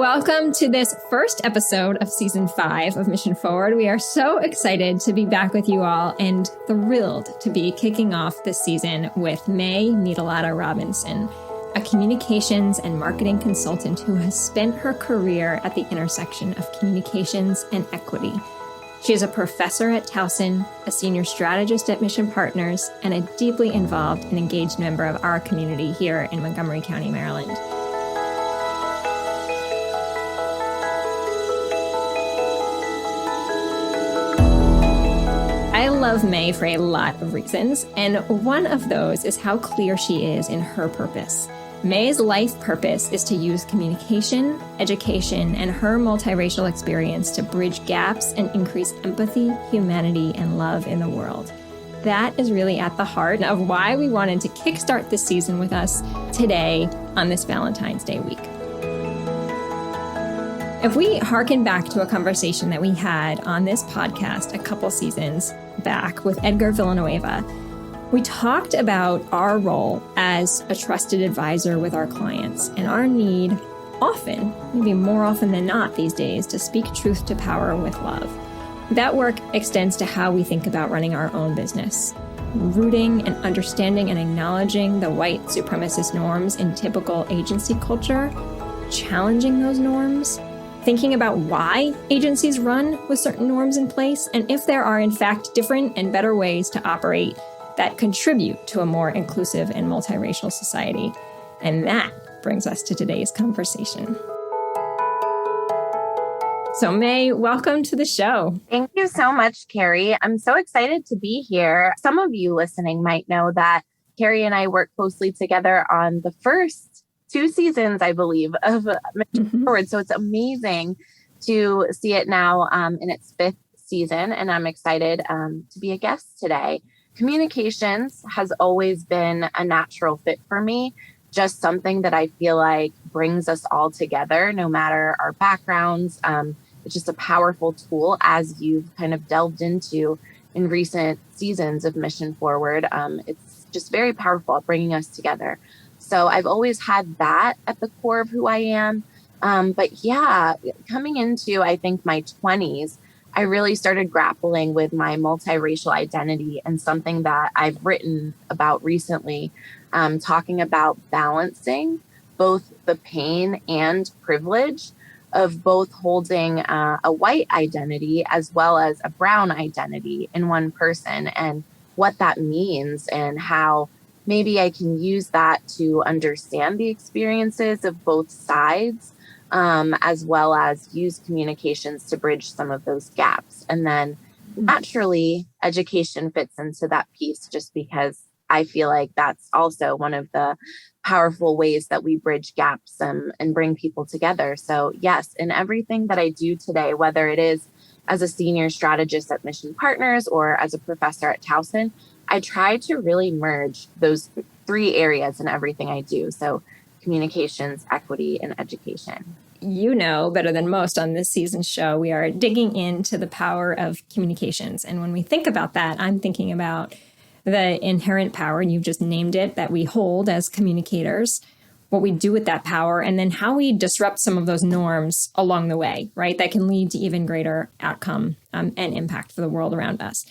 Welcome to this first episode of Season 5 of Mission Forward. We are so excited to be back with you all and thrilled to be kicking off this season with Medallada Robinson, a communications and marketing consultant who has spent her career at the intersection of communications and equity. She is a professor at Towson, a senior strategist at Mission Partners, and a deeply involved and engaged member of our community here in Montgomery County, Maryland. I love May for a lot of reasons, and one of those is how clear she is in her purpose. May's life purpose is to use communication, education, and her multiracial experience to bridge gaps and increase empathy, humanity, and love in the world. That is really at the heart of why we wanted to kickstart this season with us today on this Valentine's Day week. If we harken back to a conversation that we had on this podcast a couple seasons back with Edgar Villanueva, we talked about our role as a trusted advisor with our clients and our need often, maybe more often than not these days, to speak truth to power with love. That work extends to how we think about running our own business, rooting and understanding and acknowledging the white supremacist norms in typical agency culture, challenging those norms, thinking about why agencies run with certain norms in place, and if there are in fact different and better ways to operate that contribute to a more inclusive and multiracial society. And that brings us to today's conversation. So May, welcome to the show. Thank you so much, Carrie. I'm so excited to be here. Some of you listening might know that Carrie and I worked closely together on the first 2 seasons, I believe, of Mission Forward. So it's amazing to see it now in its 5th season, and I'm excited to be a guest today. Communications has always been a natural fit for me, just something that I feel like brings us all together, no matter our backgrounds. It's just a powerful tool, as you've kind of delved into in recent seasons of Mission Forward. It's just very powerful at bringing us together. So I've always had that at the core of who I am. But yeah, coming into, I think, my 20s, I really started grappling with my multiracial identity, and something that I've written about recently, talking about balancing both the pain and privilege of both holding a white identity as well as a brown identity in one person, and what that means, and how maybe I can use that to understand the experiences of both sides, as well as use communications to bridge some of those gaps. And then naturally, education fits into that piece, just because I feel like that's also one of the powerful ways that we bridge gaps and bring people together. So yes, in everything that I do today, whether it is as a senior strategist at Mission Partners or as a professor at Towson, I try to really merge those 3 areas in everything I do. So communications, equity, and education. You know better than most on this season's show, we are digging into the power of communications. And when we think about that, I'm thinking about the inherent power, and you've just named it, that we hold as communicators, what we do with that power, and then how we disrupt some of those norms along the way, right? That can lead to even greater outcome and impact for the world around us.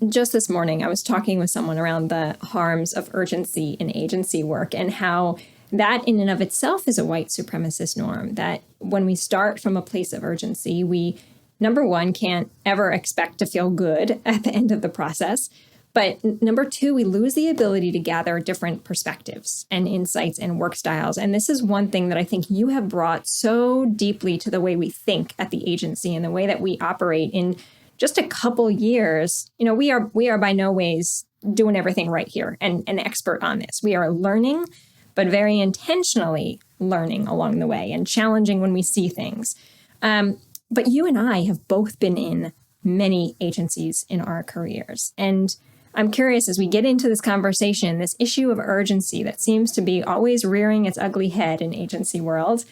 Just this morning, I was talking with someone around the harms of urgency in agency work, and how that in and of itself is a white supremacist norm, that when we start from a place of urgency, we, number one, can't ever expect to feel good at the end of the process. But number 2, we lose the ability to gather different perspectives and insights and work styles. And this is one thing that I think you have brought so deeply to the way we think at the agency and the way that we operate in just a couple years. You know, we are by no ways doing everything right here and an expert on this. We are learning, but very intentionally learning along the way and challenging when we see things. But you and I have both been in many agencies in our careers. And I'm curious, as we get into this conversation, this issue of urgency that seems to be always rearing its ugly head in agency world,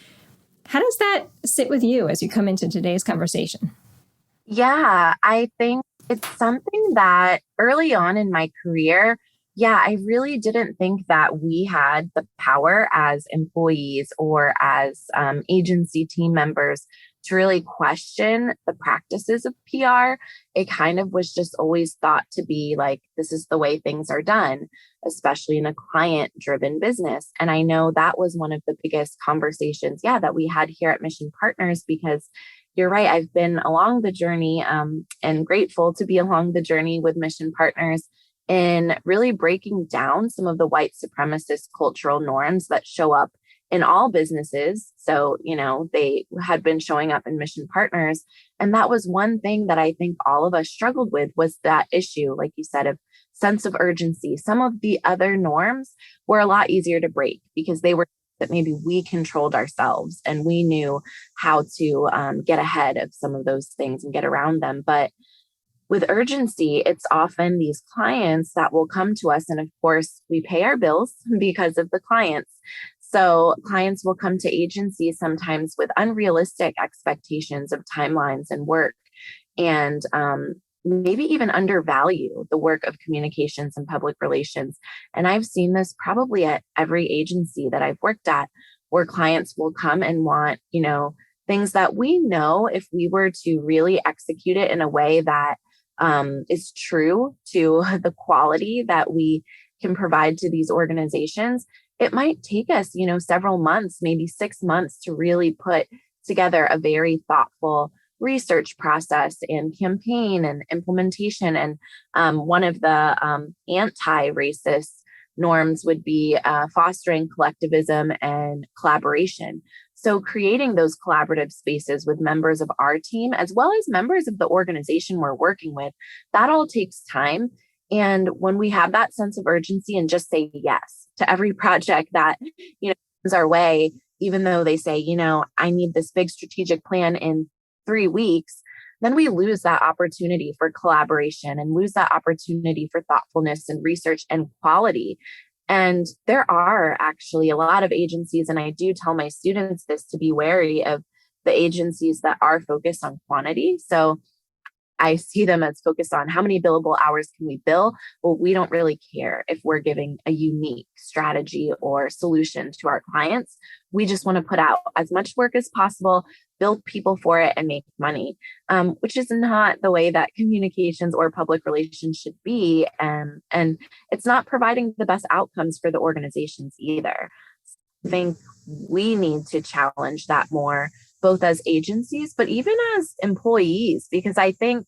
how does that sit with you as you come into today's conversation? Yeah, I think it's something that early on in my career, Yeah, I really didn't think that we had the power as employees or as agency team members to really question the practices of PR. It kind of was just always thought to be like, this is the way things are done, especially in a client driven business. And I know that was one of the biggest conversations, yeah, that we had here at Mission Partners, because you're right. I've been along the journey and grateful to be along the journey with Mission Partners in really breaking down some of the white supremacist cultural norms that show up in all businesses. So, they had been showing up in Mission Partners. And that was one thing that I think all of us struggled with, was that issue, like you said, of sense of urgency. Some of the other norms were a lot easier to break because they were that maybe we controlled ourselves and we knew how to get ahead of some of those things and get around them. But with urgency, it's often these clients that will come to us. And of course, we pay our bills because of the clients. So clients will come to agencies sometimes with unrealistic expectations of timelines and work, and maybe even undervalue the work of communications and public relations. And I've seen this probably at every agency that I've worked at, where clients will come and want, things that we know if we were to really execute it in a way that is true to the quality that we can provide to these organizations, it might take us, several months, maybe 6 months, to really put together a very thoughtful research process and campaign and implementation. And one of the anti-racist norms would be fostering collectivism and collaboration. So creating those collaborative spaces with members of our team, as well as members of the organization we're working with, that all takes time. And when we have that sense of urgency and just say yes to every project that, comes our way, even though they say, I need this big strategic plan in 3 weeks, then we lose that opportunity for collaboration and lose that opportunity for thoughtfulness and research and quality. And there are actually a lot of agencies, and I do tell my students this, to be wary of the agencies that are focused on quantity. So I see them as focused on how many billable hours can we bill. Well, we don't really care if we're giving a unique strategy or solution to our clients. We just want to put out as much work as possible, build people for it, and make money, which is not the way that communications or public relations should be. And it's not providing the best outcomes for the organizations either. I think we need to challenge that more, both as agencies, but even as employees, because I think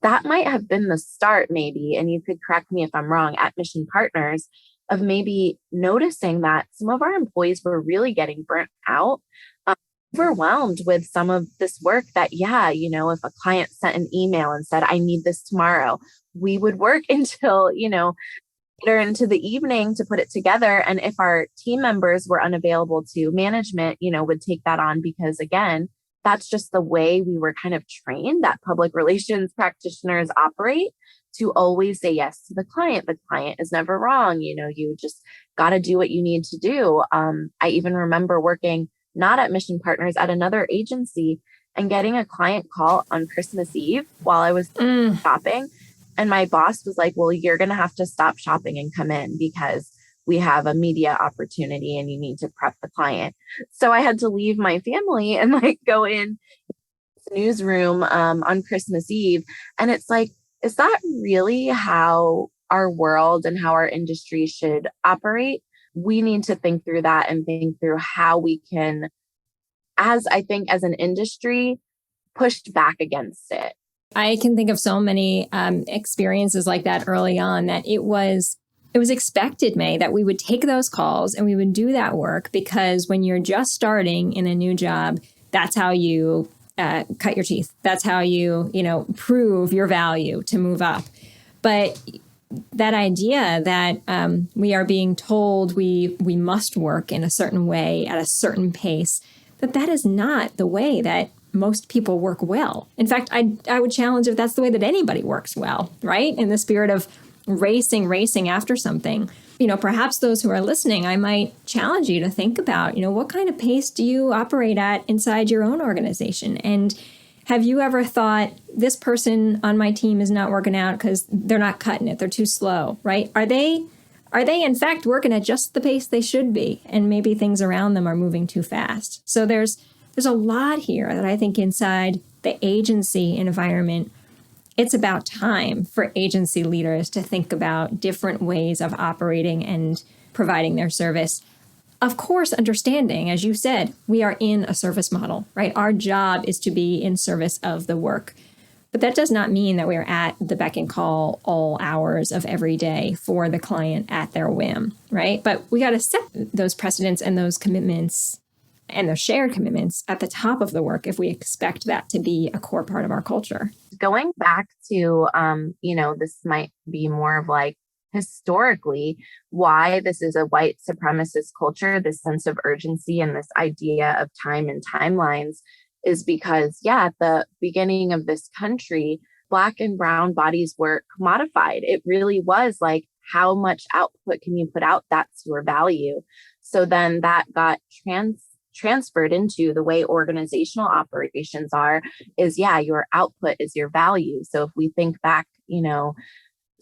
that might have been the start, maybe, and you could correct me if I'm wrong, at Mission Partners, of maybe noticing that some of our employees were really getting burnt out, overwhelmed with some of this work that, if a client sent an email and said, I need this tomorrow, we would work until, later into the evening to put it together. And if our team members were unavailable to, management, would take that on, because again, that's just the way we were kind of trained, that public relations practitioners operate, to always say yes to the client. The client is never wrong. You just got to do what you need to do. I even remember working not at Mission Partners, at another agency, and getting a client call on Christmas Eve while I was shopping. And my boss was like, well, you're going to have to stop shopping and come in because we have a media opportunity and you need to prep the client. So I had to leave my family and go in the newsroom on Christmas Eve. And it's like, is that really how our world and how our industry should operate? We need to think through that and think through how we can, as an industry, push back against it. I can think of so many experiences like that early on, that it was expected, May, that we would take those calls and we would do that work, because when you're just starting in a new job, that's how you cut your teeth. That's how you, prove your value to move up. But that idea that we are being told we must work in a certain way at a certain pace, that is not the way that most people work well. In fact, I would challenge if that's the way that anybody works well, right? In the spirit of racing after something. Perhaps those who are listening, I might challenge you to think about, what kind of pace do you operate at inside your own organization? And have you ever thought, this person on my team is not working out because they're not cutting it, they're too slow, right? Are they are they in fact working at just the pace they should be? And maybe things around them are moving too fast. So there's a lot here that I think inside the agency environment, it's about time for agency leaders to think about different ways of operating and providing their service. Of course, understanding, as you said, we are in a service model, right? Our job is to be in service of the work. But that does not mean that we're at the beck and call all hours of every day for the client at their whim, right? But we got to set those precedents and those commitments and those shared commitments at the top of the work if we expect that to be a core part of our culture. Going back to, this might be more of like historically why this is a white supremacist culture, this sense of urgency and this idea of time and timelines is because, at the beginning of this country, Black and brown bodies were commodified. It really was like, how much output can you put out? That's your value. So then that got transferred into the way organizational operations are is, your output is your value. So if we think back,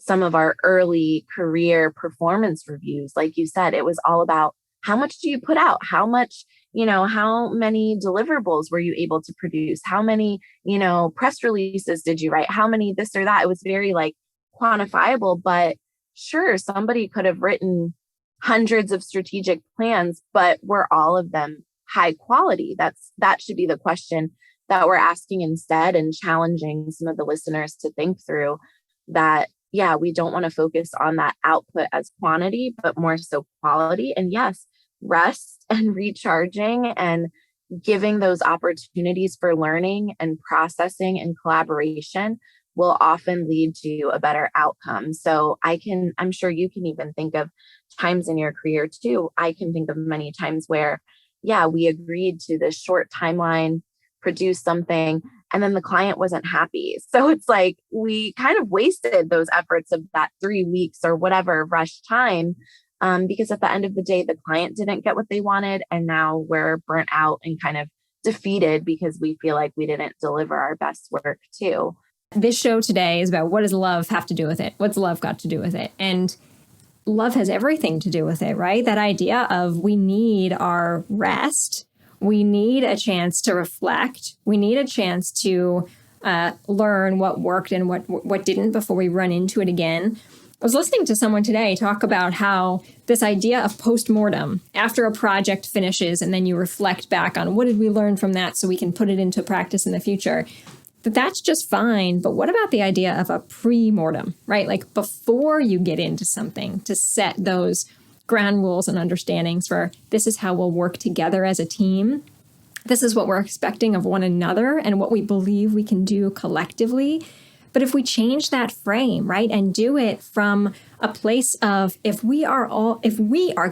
some of our early career performance reviews, like you said, it was all about how much do you put out? How much, how many deliverables were you able to produce? How many, press releases did you write? How many this or that? It was very like quantifiable, but sure, somebody could have written hundreds of strategic plans, but were all of them high quality? That should be the question that we're asking instead, and challenging some of the listeners to think through that. We don't want to focus on that output as quantity, but more so quality. And yes, rest and recharging and giving those opportunities for learning and processing and collaboration will often lead to a better outcome. So I'm sure you can even think of times in your career too. I can think of many times where, we agreed to this short timeline, produced something, and then the client wasn't happy. So it's like we kind of wasted those efforts of that 3 weeks or whatever rush time, because at the end of the day, the client didn't get what they wanted. And now we're burnt out and kind of defeated because we feel like we didn't deliver our best work too. This show today is about, what does love have to do with it? What's love got to do with it? And love has everything to do with it, right? That idea of we need our rest. We need a chance to reflect. We need a chance to learn what worked and what didn't before we run into it again. I was listening to someone today talk about how this idea of postmortem, after a project finishes and then you reflect back on what did we learn from that so we can put it into practice in the future, that's just fine. But what about the idea of a pre-mortem, right? Like before you get into something, to set those ground rules and understandings for this is how we'll work together as a team. This is what we're expecting of one another and what we believe we can do collectively. But if we change that frame, right, and do it from a place of if we are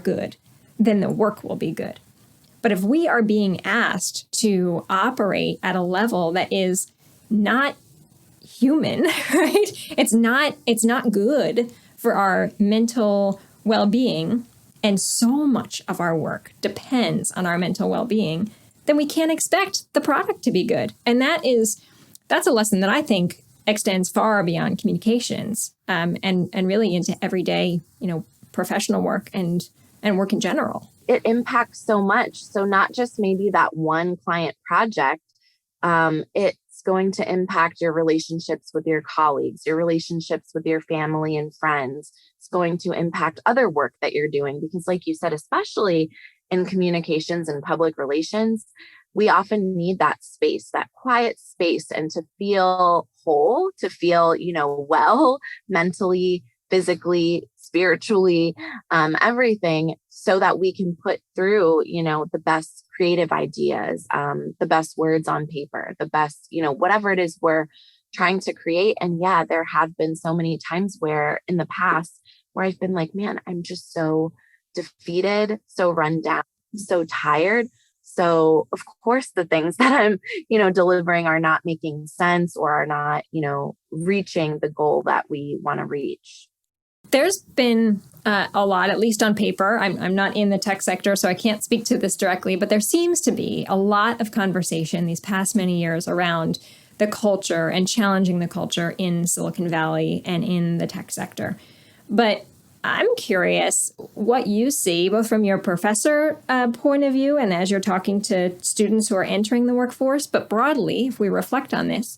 good, then the work will be good. But if we are being asked to operate at a level that is not human, right? It's not good for our mental well-being, and so much of our work depends on our mental well-being, then we can't expect the product to be good. And that's a lesson that I think extends far beyond communications, and really into everyday, professional work and work in general. It impacts so much. So not just maybe that one client project, it's going to impact your relationships with your colleagues, your relationships with your family and friends. It's going to impact other work that you're doing, because like you said, especially in communications and public relations, we often need that space, that quiet space, and to feel whole, to feel, well, mentally, physically, spiritually, everything, so that we can put through, the best creative ideas, the best words on paper, the best, whatever it is we're trying to create. And there have been so many times where in the past where I've been like, man, I'm just so defeated, so run down, so tired. So of course the things that I'm, delivering are not making sense or are not, reaching the goal that we want to reach. There's been a lot, at least on paper. I'm not in the tech sector, so I can't speak to this directly, but there seems to be a lot of conversation these past many years around the culture and challenging the culture in Silicon Valley and in the tech sector. But I'm curious what you see, both from your professor point of view and as you're talking to students who are entering the workforce, but broadly, if we reflect on this,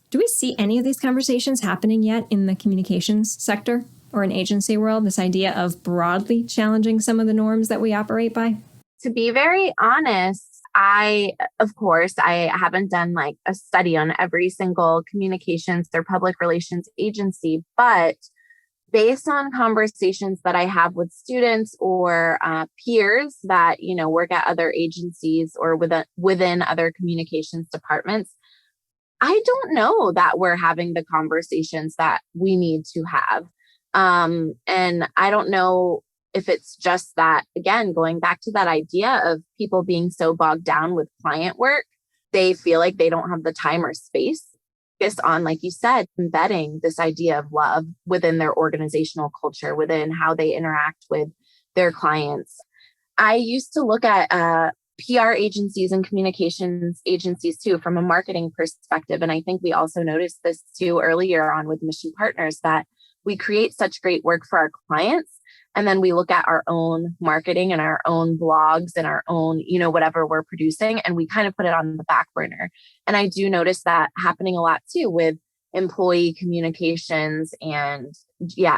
do we see any of these conversations happening yet in the communications sector or in agency world, this idea of broadly challenging some of the norms that we operate by? To be very honest, of course, I haven't done like a study on every single communications or public relations agency, but based on conversations that I have with students or peers that, work at other agencies or within other communications departments, I don't know that we're having the conversations that we need to have. And I don't know if it's just that, again, going back to that idea of people being so bogged down with client work, they feel like they don't have the time or space focused on, like you said, embedding this idea of love within their organizational culture, within how they interact with their clients. I used to look at PR agencies and communications agencies too, from a marketing perspective. And I think we also noticed this too earlier on with Mission Partners, that we create such great work for our clients. And then we look at our own marketing and our own blogs and our own, whatever we're producing, and we kind of put it on the back burner. And I do notice that happening a lot too with employee communications and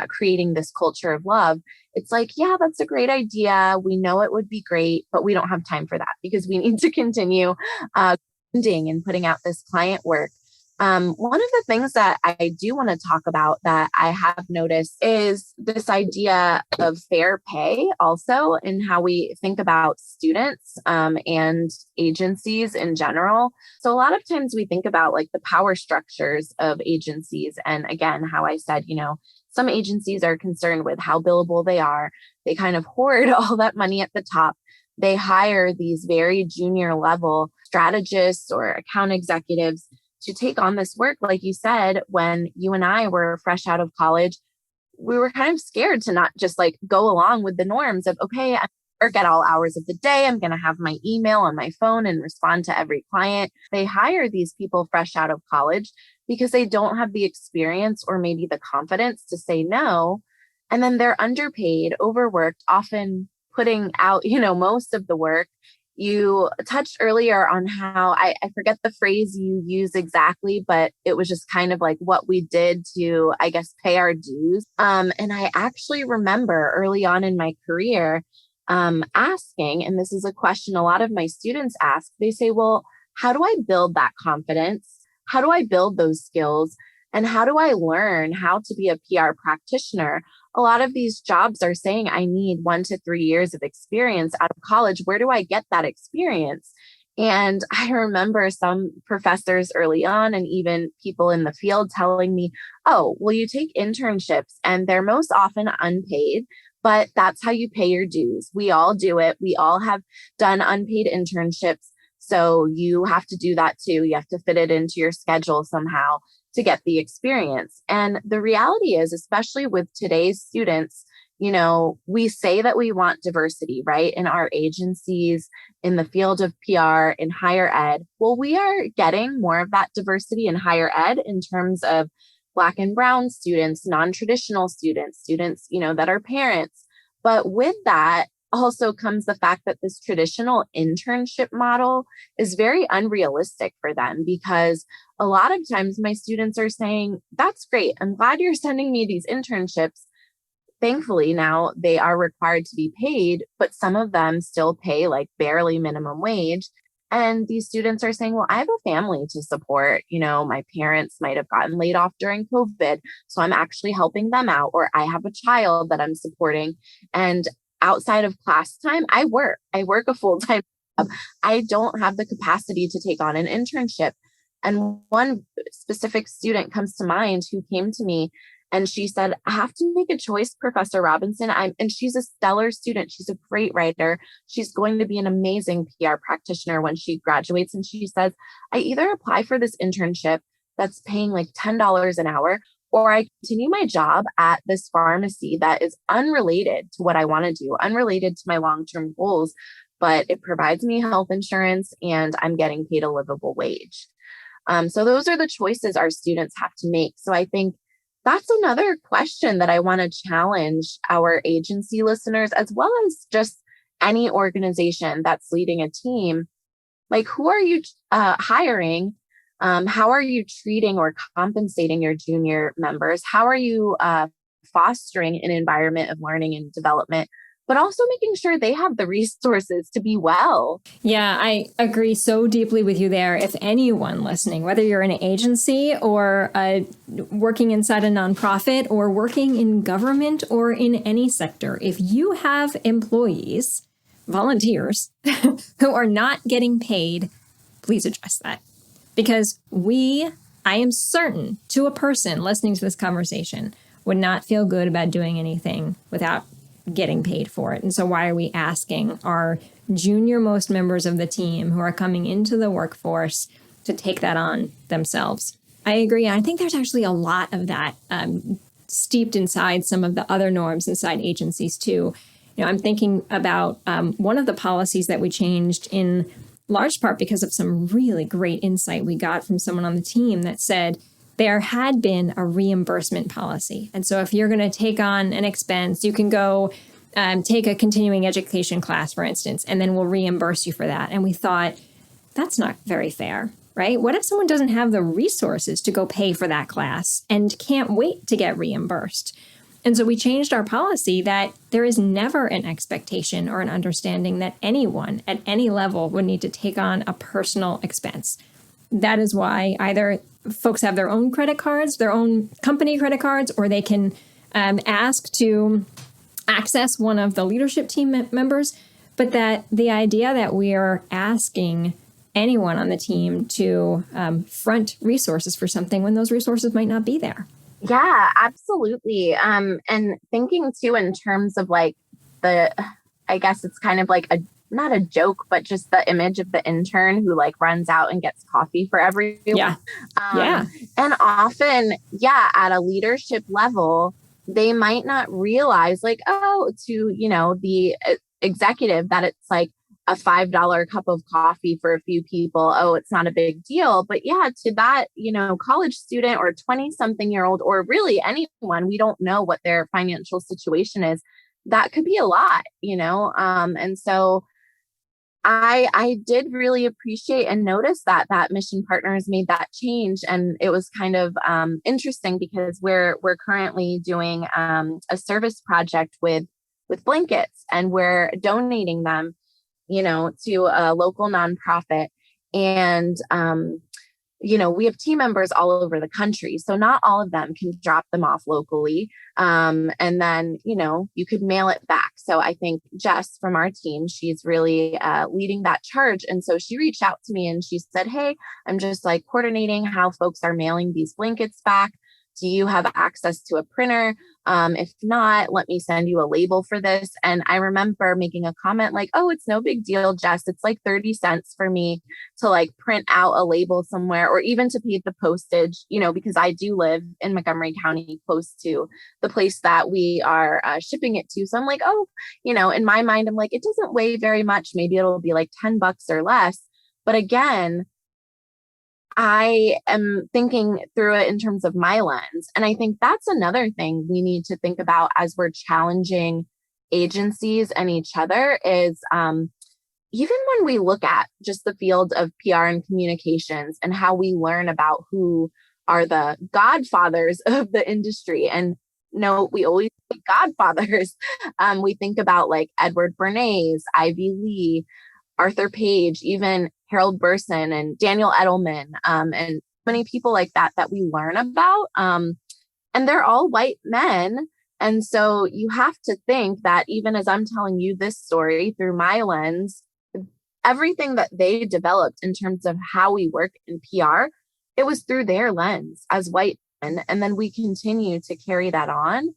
creating this culture of love. It's like, yeah, that's a great idea. We know it would be great, but we don't have time for that because we need to continue funding and putting out this client work. One of the things that I do want to talk about that I have noticed is this idea of fair pay also, in how we think about students and agencies in general. So a lot of times we think about like the power structures of agencies. And again, how I said, some agencies are concerned with how billable they are. They kind of hoard all that money at the top. They hire these very junior level strategists or account executives to take on this work. Like you said, when you and I were fresh out of college, we were kind of scared to not just like go along with the norms of, okay, I work at all hours of the day. I'm going to have my email on my phone and respond to every client. They hire these people fresh out of college because they don't have the experience or maybe the confidence to say no. And then they're underpaid, overworked, often putting out, most of the work. You touched earlier on how I forget the phrase you use exactly, but it was just kind of like what we did to, I guess, pay our dues. And I actually remember early on in my career asking, and this is a question a lot of my students ask, they say, well, how do I build that confidence? How do I build those skills? And how do I learn how to be a PR practitioner? A lot of these jobs are saying I need 1 to 3 years of experience out of college. Where do I get that experience? And I remember some professors early on and even people in the field telling me, oh, well, you take internships and they're most often unpaid, but that's how you pay your dues. We all do it. We all have done unpaid internships. So you have to do that too. You have to fit it into your schedule somehow to get the experience. And the reality is, especially with today's students, we say that we want diversity, right? In our agencies, in the field of PR, in higher ed. Well, we are getting more of that diversity in higher ed in terms of Black and brown students, non-traditional students, that are parents. But with that also comes the fact that this traditional internship model is very unrealistic for them, because a lot of times my students are saying, that's great. I'm glad you're sending me these internships. Thankfully, now they are required to be paid, but some of them still pay like barely minimum wage. And these students are saying, well, I have a family to support. My parents might have gotten laid off during COVID, so I'm actually helping them out. Or I have a child that I'm supporting. And outside of class time, I work a full-time job. I don't have the capacity to take on an internship. And one specific student comes to mind who came to me and she said, I have to make a choice, Professor Robinson. And she's a stellar student. She's a great writer. She's going to be an amazing PR practitioner when she graduates. And she says, I either apply for this internship that's paying like $10 an hour, or I continue my job at this pharmacy that is unrelated to what I want to do, unrelated to my long-term goals, but it provides me health insurance and I'm getting paid a livable wage. So those are the choices our students have to make. So I think that's another question that I want to challenge our agency listeners, as well as just any organization that's leading a team. Like, who are you hiring? How are you treating or compensating your junior members? How are you fostering an environment of learning and development, but also making sure they have the resources to be well? Yeah, I agree so deeply with you there. If anyone listening, whether you're in an agency or working inside a nonprofit or working in government or in any sector, if you have employees, volunteers who are not getting paid, please address that. Because I am certain to a person listening to this conversation, would not feel good about doing anything without getting paid for it. And so why are we asking our junior most members of the team who are coming into the workforce to take that on themselves? I agree. I think there's actually a lot of that steeped inside some of the other norms inside agencies too. I'm thinking about one of the policies that we changed in large part because of some really great insight we got from someone on the team that said there had been a reimbursement policy. And so if you're going to take on an expense, you can go take a continuing education class, for instance, and then we'll reimburse you for that. And we thought, that's not very fair, right? What if someone doesn't have the resources to go pay for that class and can't wait to get reimbursed? And so we changed our policy that there is never an expectation or an understanding that anyone at any level would need to take on a personal expense. That is why either folks have their own credit cards, their own company credit cards, or they can ask to access one of the leadership team members. But that the idea that we are asking anyone on the team to front resources for something when those resources might not be there. Yeah, absolutely. And thinking too in terms of like I guess it's kind of like not a joke, but just the image of the intern who like runs out and gets coffee for everyone. Yeah. And often, at a leadership level, they might not realize like, to, the executive that it's like a $5 cup of coffee for a few people. Oh, it's not a big deal. But to that, college student or 20-something-year-old, or really anyone, we don't know what their financial situation is. That could be a lot, and so I did really appreciate and notice that Mission Partners made that change. And it was kind of interesting because we're currently doing a service project with blankets, and we're donating them to a local nonprofit. And, we have team members all over the country. So not all of them can drop them off locally. And then, you could mail it back. So I think Jess from our team, she's really leading that charge. And so she reached out to me and she said, hey, I'm just like coordinating how folks are mailing these blankets back. Do you have access to a printer? If not, let me send you a label for this. And I remember making a comment like, oh, it's no big deal, Jess. It's like 30 cents for me to like print out a label somewhere, or even to pay the postage, because I do live in Montgomery County, close to the place that we are shipping it to. So I'm like, oh, in my mind, I'm like, it doesn't weigh very much. Maybe it'll be like $10 or less. But again, I am thinking through it in terms of my lens. And I think that's another thing we need to think about as we're challenging agencies and each other is even when we look at just the field of PR and communications and how we learn about who are the godfathers of the industry. And no, we always think godfathers. We think about like Edward Bernays, Ivy Lee, Arthur Page, even Harold Burson and Daniel Edelman, and many people like that we learn about. And they're all white men. And so you have to think that even as I'm telling you this story through my lens, everything that they developed in terms of how we work in PR, it was through their lens as white men. And then we continue to carry that on.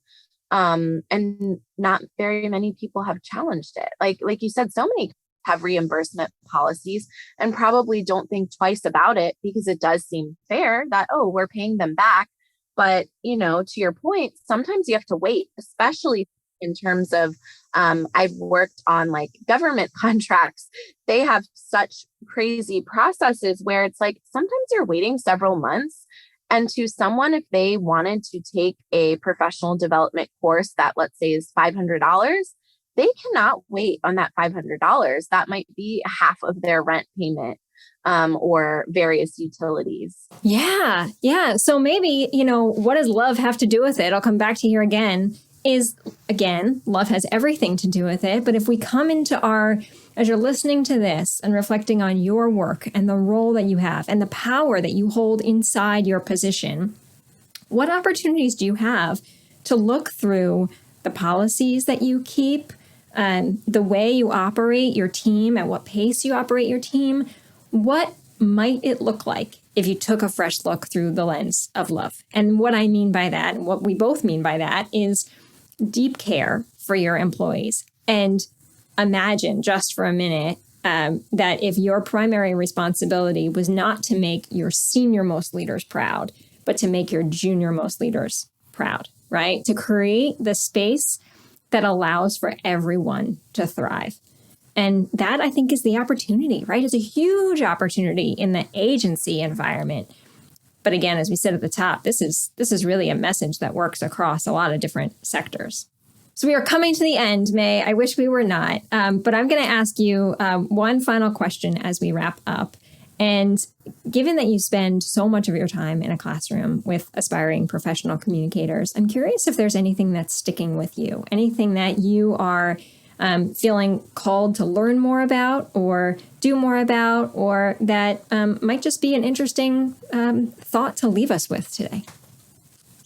And not very many people have challenged it. Like you said, so many have reimbursement policies and probably don't think twice about it because it does seem fair that, oh, we're paying them back. But, to your point, sometimes you have to wait, especially in terms of, I've worked on like government contracts. They have such crazy processes where it's like, sometimes you're waiting several months And to someone, if they wanted to take a professional development course that, let's say, is $500, they cannot wait on that $500. That might be half of their rent payment, or various utilities. Yeah. Yeah. So maybe, what does love have to do with it? I'll come back to here again. Love has everything to do with it. But if we come into as you're listening to this and reflecting on your work and the role that you have and the power that you hold inside your position, what opportunities do you have to look through the policies that you keep, the way you operate your team, at what pace you operate your team? What might it look like if you took a fresh look through the lens of love? And what I mean by that, and what we both mean by that, is deep care for your employees. And imagine just for a minute that if your primary responsibility was not to make your senior most leaders proud, but to make your junior most leaders proud, right? To create the space that allows for everyone to thrive. And that, I think, is the opportunity, right? It's a huge opportunity in the agency environment. But again, as we said at the top, this is really a message that works across a lot of different sectors. So we are coming to the end, May. I wish we were not. But I'm going to ask you one final question as we wrap up. And given that you spend so much of your time in a classroom with aspiring professional communicators, I'm curious if there's anything that's sticking with you, anything that you are feeling called to learn more about or do more about, or that might just be an interesting thought to leave us with today.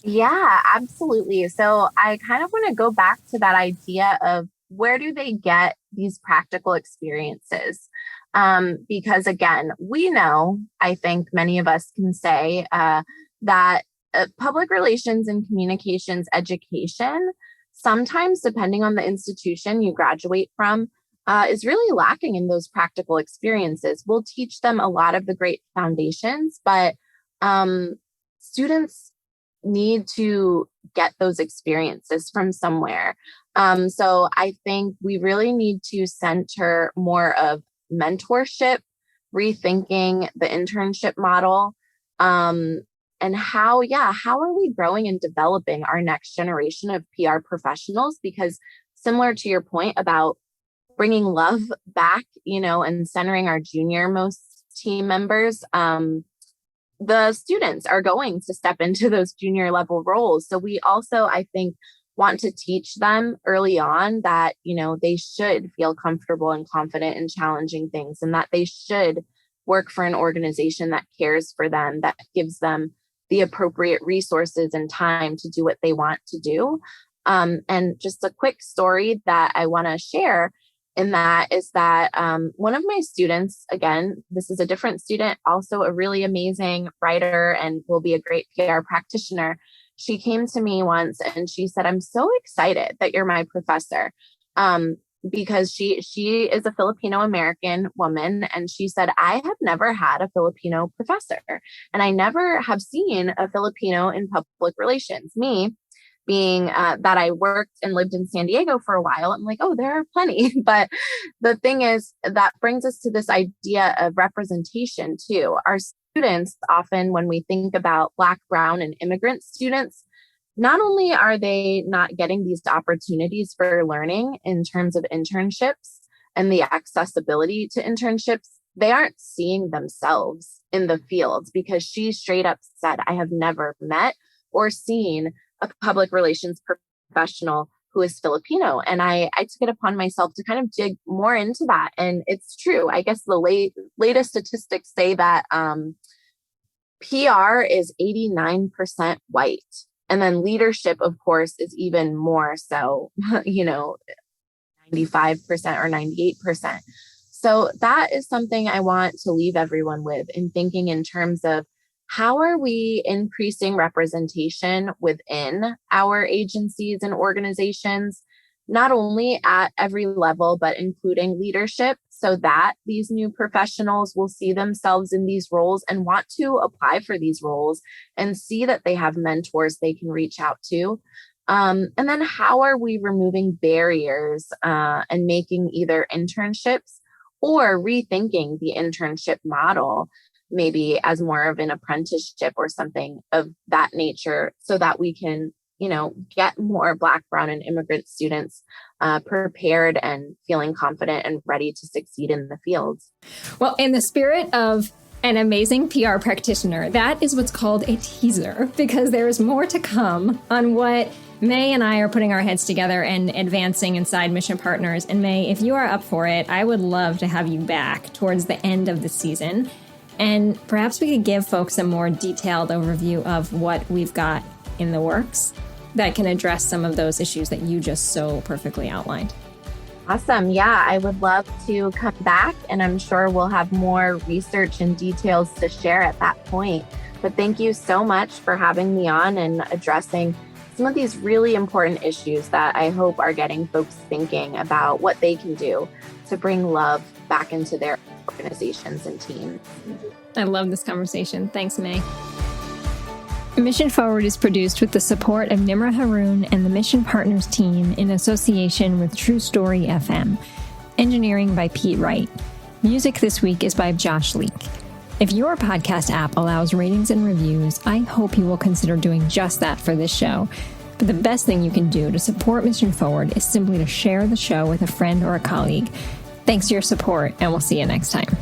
Yeah, absolutely. So I kind of want to go back to that idea of where do they get these practical experiences? Because again, we know, I think many of us can say that public relations and communications education, sometimes depending on the institution you graduate from, is really lacking in those practical experiences. We'll teach them a lot of the great foundations, but students need to get those experiences from somewhere. So I think we really need to center more of mentorship, rethinking the internship model, and how are we growing and developing our next generation of PR professionals? Because similar to your point about bringing love back, and centering our junior most team members, the students are going to step into those junior level roles. So we also, I think, want to teach them early on that, they should feel comfortable and confident in challenging things, and that they should work for an organization that cares for them, that gives them the appropriate resources and time to do what they want to do. And just a quick story that I want to share in that is that one of my students, again, this is a different student, also a really amazing writer and will be a great PR practitioner. She came to me once and she said, "I'm so excited that you're my professor." Because she is a Filipino American woman. And she said, "I have never had a Filipino professor, and I never have seen a Filipino in public relations." Me being that I worked and lived in San Diego for a while, I'm like, oh, there are plenty. But the thing is, that brings us to this idea of representation too. Our students, often when we think about Black, Brown, and immigrant students, not only are they not getting these opportunities for learning in terms of internships and the accessibility to internships, they aren't seeing themselves in the fields, because she straight up said, "I have never met or seen a public relations professional who is Filipino." And I took it upon myself to kind of dig more into that. And it's true. I guess the latest statistics say that PR is 89% white. And then leadership, of course, is even more so, 95% or 98%. So that is something I want to leave everyone with in thinking in terms of how are we increasing representation within our agencies and organizations, not only at every level, but including leadership, so that these new professionals will see themselves in these roles and want to apply for these roles and see that they have mentors they can reach out to. And then how are we removing barriers and making either internships or rethinking the internship model maybe as more of an apprenticeship or something of that nature, so that we can, get more Black, Brown, and immigrant students prepared and feeling confident and ready to succeed in the fields. Well, in the spirit of an amazing PR practitioner, that is what's called a teaser, because there is more to come on what May and I are putting our heads together and advancing inside Mission Partners. And May, if you are up for it, I would love to have you back towards the end of the season. And perhaps we could give folks a more detailed overview of what we've got in the works that can address some of those issues that you just so perfectly outlined. Awesome. Yeah, I would love to come back, and I'm sure we'll have more research and details to share at that point. But thank you so much for having me on and addressing some of these really important issues that I hope are getting folks thinking about what they can do to bring love back into their organizations and teams. I love this conversation. Thanks, May. Mission Forward is produced with the support of Nimra Haroon and the Mission Partners team in association with True Story FM. Engineering by Pete Wright. Music this week is by Josh Leak. If your podcast app allows ratings and reviews, I hope you will consider doing just that for this show. But the best thing you can do to support Mission Forward is simply to share the show with a friend or a colleague. Thanks for your support, and we'll see you next time.